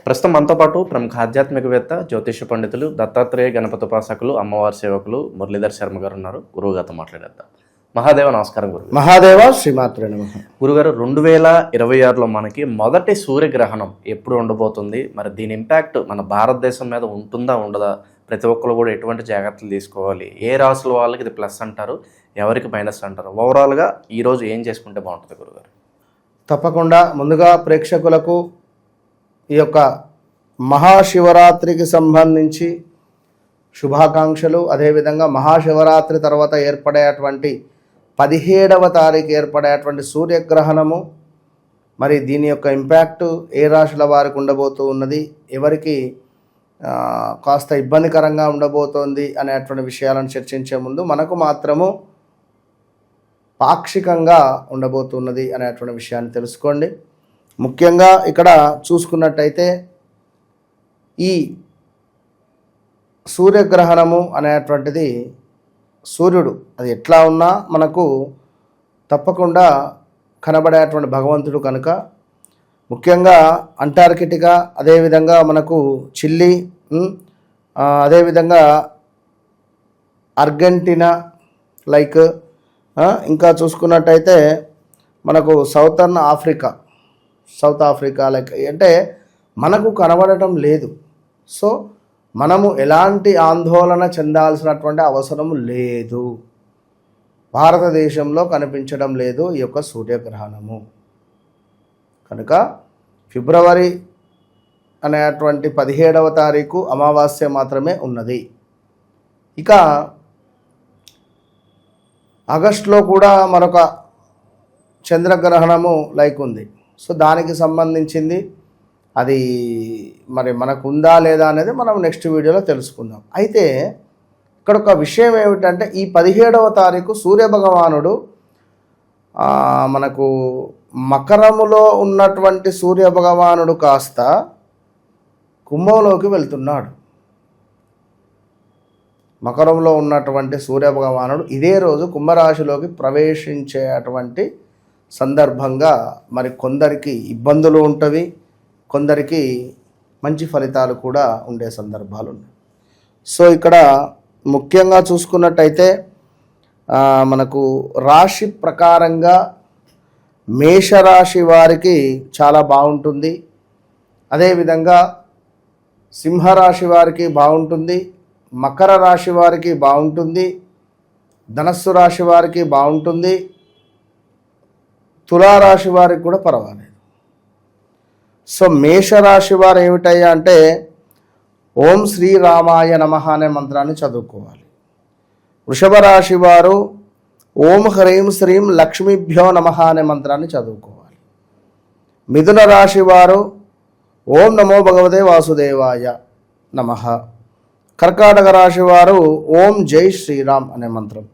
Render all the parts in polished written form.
ప్రస్తుతం మనతో పాటు ప్రముఖ ఆధ్యాత్మికవేత్త, జ్యోతిష పండితులు, దత్తాత్రేయ గణపతి ఉపాసకులు, అమ్మవారి సేవకులు మురళీధర్ శర్మ గారు ఉన్నారు. గురువు గారితో మాట్లాడేద్దాం. మహాదేవ నమస్కారం గురువు. మహాదేవ శ్రీమాత్రే నమః. గురుగారు, 2026లో మనకి మొదటి సూర్యగ్రహణం ఎప్పుడు ఉండబోతుంది? మరి దీని ఇంపాక్ట్ మన భారతదేశం మీద ఉంటుందా ఉండదా? ప్రతి ఒక్కరు కూడా ఎటువంటి జాగ్రత్తలు తీసుకోవాలి? ఏ రాసుల వాళ్ళకి ఇది ప్లస్ అంటారు, ఎవరికి మైనస్ అంటారు? ఓవరాల్గా ఈరోజు ఏం చేసుకుంటే బాగుంటుంది గురుగారు? తప్పకుండా ముందుగా ప్రేక్షకులకు ఈ యొక్క మహాశివరాత్రికి సంబంధించి శుభాకాంక్షలు. అదేవిధంగా మహాశివరాత్రి తర్వాత ఏర్పడేటువంటి 17వ తారీఖు ఏర్పడేటువంటి సూర్యగ్రహణము, మరి దీని యొక్క ఇంపాక్ట్ ఏ రాశుల వారికి ఉండబోతూ ఉన్నది, ఎవరికి కాస్త ఇబ్బందికరంగా ఉండబోతోంది అనేటువంటి విషయాలను చర్చించే ముందు మనకు మాత్రము పాక్షికంగా ఉండబోతున్నది అనేటువంటి విషయాన్ని తెలుసుకోండి. ముఖ్యంగా ఇక్కడ చూసుకున్నట్టయితే ఈ సూర్యగ్రహణము అనేటువంటిది సూర్యుడు అది ఎట్లా ఉన్నా మనకు తప్పకుండా కనబడేటువంటి భగవంతుడు కనుక, ముఖ్యంగా అంటార్కిటికా, అదేవిధంగా మనకు చిల్లీ, అదేవిధంగా అర్జెంటీనా, లైక్ ఇంకా చూసుకున్నట్టయితే మనకు సౌత్ ఆఫ్రికా లైక్ అంటే మనకు కనబడటం లేదు. సో మనము ఎలాంటి ఆందోళన చెందాల్సినటువంటి అవసరం లేదు. భారతదేశంలో కనిపించడం లేదు ఈ యొక్క సూర్యగ్రహణము కనుక ఫిబ్రవరి అనేటువంటి 17వ తారీఖు అమావాస్య మాత్రమే ఉన్నది. ఇక ఆగస్టులో కూడా మరొక చంద్రగ్రహణము లైక్ ఉంది. సో దానికి సంబంధించింది అది మరి మనకు ఉందా లేదా అనేది మనం నెక్స్ట్ వీడియోలో తెలుసుకుందాం. అయితే ఇక్కడ ఒక విషయం ఏమిటంటే ఈ 17వ తారీఖు సూర్యభగవానుడు మనకు మకరములో ఉన్నటువంటి సూర్యభగవానుడు కాస్త కుంభంలోకి వెళ్తున్నాడు. మకరంలో ఉన్నటువంటి సూర్యభగవానుడు ఇదే రోజు కుంభరాశిలోకి ప్రవేశించేటువంటి సందర్భంగా మరి కొందరికి ఇబ్బందులు ఉంటవి, కొందరికి మంచి ఫలితాలు కూడా ఉండే సందర్భాలు ఉన్నాయి. సో ఇక్కడ ముఖ్యంగా చూసుకున్నట్టయితే మనకు రాశి ప్రకారంగా మేషరాశి వారికి చాలా బాగుంటుంది, అదేవిధంగా సింహరాశి వారికి బాగుంటుంది, మకర రాశి వారికి బాగుంటుంది, ధనస్సు రాశి వారికి బాగుంటుంది, తులారాశి వారికి కూడా పర్వాలేదు. సో మేషరాశి వారు ఏమిటయ్యా అంటే ఓం శ్రీరామాయ నమః అనే మంత్రాన్ని చదువుకోవాలి. వృషభ రాశి వారు ఓం హ్రీం శ్రీం లక్ష్మీభ్యో నమః అనే మంత్రాన్ని చదువుకోవాలి. మిథున రాశి వారు ఓం నమో భగవతే వాసుదేవాయ నమః. కర్కాటక రాశి వారు ఓం జై శ్రీరామ్ అనే మంత్రం.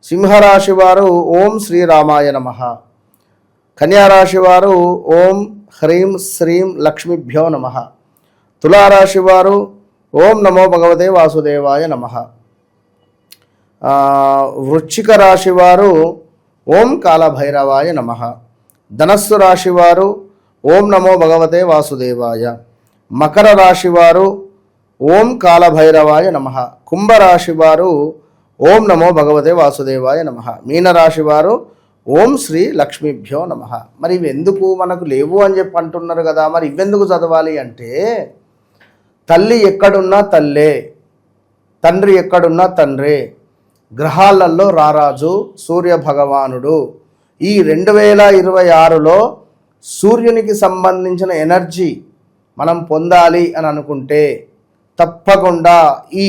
సింహరాశి వారు ఓం శ్రీరామాయ నమః. కన్యారాశి వారు ఓం హ్రీం శ్రీం లక్ష్మీభ్యో నమః. తులారాశి వారు ఓం నమో భగవతే వాసుదేవాయ నమః. వృశ్చిక రాశి వారు ఓం కాలభైరవాయ నమః. ధనస్సు రాశి వారు ఓం నమో భగవతే వాసుదేవాయ. మకర రాశి వారు ఓం కాలభైరవాయ నమః. కుంభరాశి వారు ఓం నమో భగవతే వాసుదేవాయ నమః. మీనరాశి వారు ఓం శ్రీ లక్ష్మీభ్యో నమః. మరి ఇవి ఎందుకు మనకు లేవు అని చెప్పి అంటున్నారు కదా, మరి ఇవెందుకు చదవాలి అంటే తల్లి ఎక్కడున్నా తల్లే, తండ్రి ఎక్కడున్నా తండ్రే, గ్రహాలలో రారాజు సూర్య భగవానుడు. ఈ 2026లో సూర్యునికి సంబంధించిన ఎనర్జీ మనం పొందాలి అని అనుకుంటే తప్పకుండా ఈ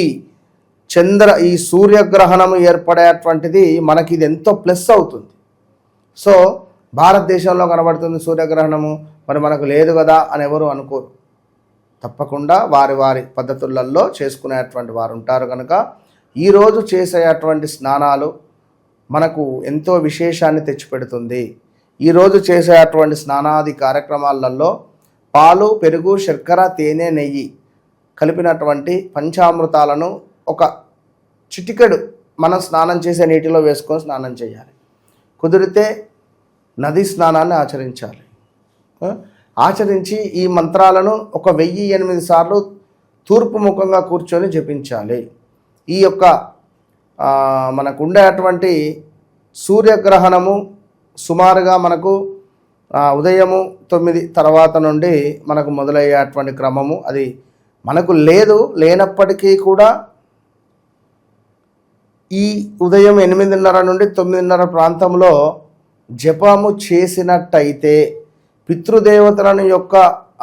సూర్యగ్రహణము ఏర్పడేటువంటిది మనకి ఇది ఎంతో ప్లస్ అవుతుంది. సో భారతదేశంలో కనబడుతుంది సూర్యగ్రహణము, మరి మనకు లేదు కదా అని ఎవరు అనుకోరు. తప్పకుండా వారి వారి పద్ధతులలో చేసుకునేటువంటి వారు ఉంటారు కనుక ఈరోజు చేసేటువంటి స్నానాలు మనకు ఎంతో విశేషాన్ని తెచ్చిపెడుతుంది. ఈరోజు చేసేటువంటి స్నానాది కార్యక్రమాలలో పాలు, పెరుగు, శర్కర, తేనె, నెయ్యి కలిపినటువంటి పంచామృతాలను ఒక చిటికెడు మనం స్నానం చేసే నీటిలో వేసుకొని స్నానం చేయాలి. కుదిరితే నదీ స్నానాన్ని ఆచరించాలి. ఆచరించి ఈ మంత్రాలను 1008 సార్లు తూర్పు ముఖంగా కూర్చొని జపించాలి. ఈ యొక్క మనకు ఉండేటువంటి సూర్యగ్రహణము సుమారుగా మనకు ఉదయము 9 తర్వాత నుండి మనకు మొదలయ్యేటువంటి క్రమము అది మనకు లేనప్పటికీ కూడా ఈ ఉదయం 8:30 నుండి 9:30 ప్రాంతంలో జపము చేసినట్టయితే పితృదేవతలను యొక్క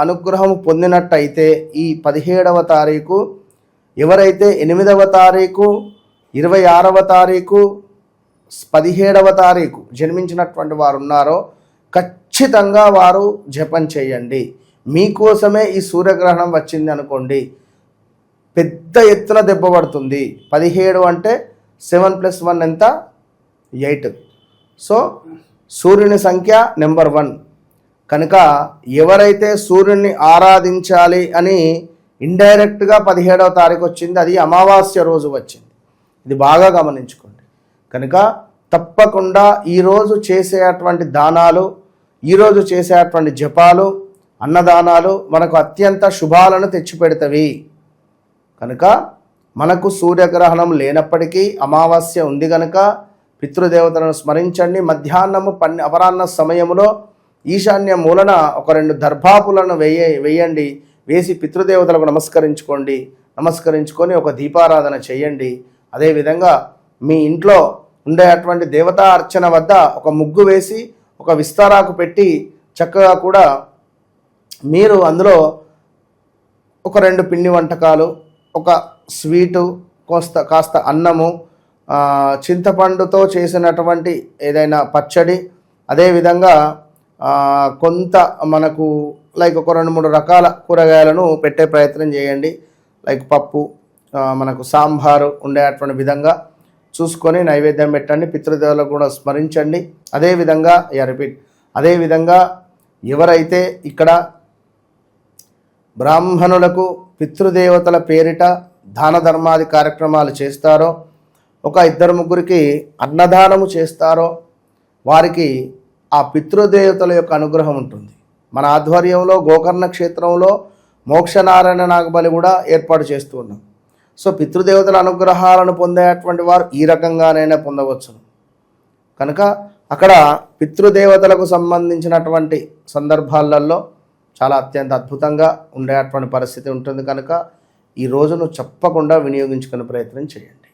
అనుగ్రహం పొందినట్టయితే ఈ 17వ తారీఖు ఎవరైతే 8వ తారీఖు 26వ తారీఖు 17వ తారీఖు జన్మించినటువంటి వారు ఉన్నారో ఖచ్చితంగా వారు జపం చేయండి. మీకోసమే ఈ సూర్యగ్రహణం వచ్చింది అనుకోండి, పెద్ద ఎత్తున దెబ్బ పడుతుంది. 17 అంటే 7 + 1 ఎంత? 8. సో సూర్యుని సంఖ్య నెంబర్ 1 కనుక ఎవరైతే సూర్యుని ఆరాధించాలి అని ఇండైరెక్ట్గా 17వ తారీఖు వచ్చింది, అది అమావాస్య రోజు వచ్చింది. ఇది బాగా గమనించుకోండి. కనుక తప్పకుండా ఈరోజు చేసేటువంటి దానాలు, ఈరోజు చేసేటువంటి జపాలు, అన్నదానాలు మనకు అత్యంత శుభాలను తెచ్చిపెడతవి. కనుక మనకు సూర్యగ్రహణం లేనప్పటికీ అమావాస్య ఉంది కనుక పితృదేవతలను స్మరించండి. మధ్యాహ్నము అపరాహ్న సమయంలో ఈశాన్య మూలన ఒక 2 దర్భాపులను వేయండి. వేసి పితృదేవతలకు నమస్కరించుకొని ఒక దీపారాధన చేయండి. అదేవిధంగా మీ ఇంట్లో ఉండేటువంటి దేవతా అర్చన వద్ద ఒక ముగ్గు వేసి ఒక విస్తారాకు పెట్టి చక్కగా కూడా మీరు అందులో ఒక 2 పిండి వంటకాలు, ఒక స్వీటు, కాస్త అన్నము, చింతపండుతో చేసినటువంటి ఏదైనా పచ్చడి, అదేవిధంగా కొంత మనకు లైక్ ఒక 2-3 రకాల కూరగాయలను పెట్టే ప్రయత్నం చేయండి. లైక్ పప్పు, మనకు సాంబారు ఉండేటువంటి విధంగా చూసుకొని నైవేద్యం పెట్టండి. పితృదేవులకు కూడా స్మరించండి. అదేవిధంగా ఎవరైతే ఇక్కడ బ్రాహ్మణులకు పితృదేవతల పేరిట దాన ధర్మాది కార్యక్రమాలు చేస్తారో, ఒక 2-3కి అన్నదానము చేస్తారో వారికి ఆ పితృదేవతల యొక్క అనుగ్రహం ఉంటుంది. మన ఆధ్వర్యంలో గోకర్ణ క్షేత్రంలో మోక్షనారాయణ నాగబలి కూడా ఏర్పాటు చేస్తూ ఉన్నాం. సో పితృదేవతల అనుగ్రహాలను పొందేటువంటి వారు ఈ రకంగానైనా పొందవచ్చు. కనుక అక్కడ పితృదేవతలకు సంబంధించినటువంటి సందర్భాలలో చాలా అత్యంత అద్భుతంగా ఉండేటువంటి పరిస్థితి ఉంటుంది. కనుక ఈ రోజును తప్పకుండా వినియోగించుకునే ప్రయత్నం చేయండి.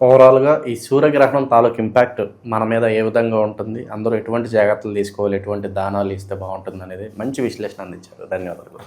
ఓవరాల్గా ఈ సూర్యగ్రహణం తాలూకు ఇంపాక్ట్ మన మీద ఏ విధంగా ఉంటుంది, అందరూ ఎటువంటి జాగ్రత్తలు తీసుకోవాలి, ఎటువంటి దానాలు ఇస్తే బాగుంటుంది అనేది మంచి విశ్లేషణ అందించారు. ధన్యవాదాలు.